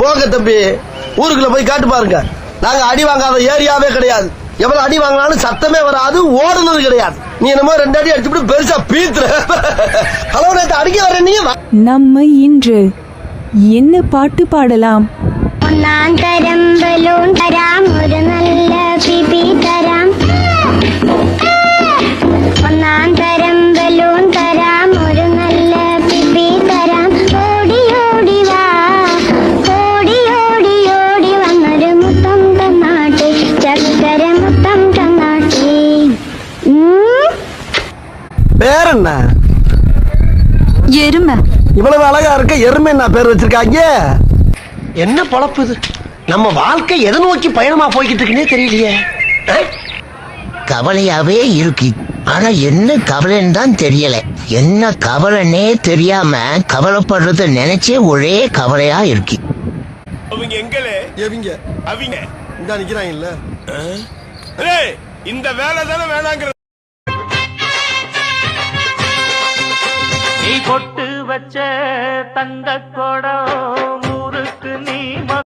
போங்க தம்பி, ஊருக்குள்ள போய் காட்டு பாருங்க. நாங்க அடி வாங்காத ஏரியாவே கிடையாது. எவ்வளவு அடி வாங்கினாலும் சத்தமே வராது, ஓடுனது கிடையாது. நீ என்னமோ 2 அடி அடிச்சுட்டு பெருசா பீத்துற. ஹலோ, நேத்து அடிக்க வர நீ. நம்ம இன்று என்ன பாட்டு பாடலாம்? ஒன்னாம் தரம் பலூன் தராம், ஒரு நல்ல பிபி தராம். ஒன்னாம் தரம் பலூன் தராம், ஒரு நல்ல பிபி தராம். ஓடி ஓடி வா, ஓடி ஓடி ஓடி வന്നൊരു മുത്തം തന്നാട്ടെ, ചക്കര മുത്തം തന്നാട്ടെ. பேர் என்ன? எருமை. இவ்வளவு அழகா இருக்க எருமை என்ன பேர் வச்சிருக்காங்க? என்ன பொழப்பு இது? நம்ம வாழ்க்கை எதை நோக்கி பயணமா போய்கிட்டு இருக்குன்னே தெரியலையே. கவலையாவே இருக்கு. ஆனா என்ன கவலைன்னு தான் தெரியல. என்ன கவலைன்னே தெரியாம கவலைப்படுறத நினைச்சே ஒரே கவலையா இருக்கு. அவங்க எங்களே எவிங்க அவங்க இந்த நிக்கிறாங்கல்ல, இந்த வேலை தானே வேணாங்கிற. நீ பொட்டு வச்ச தங்க கோடம்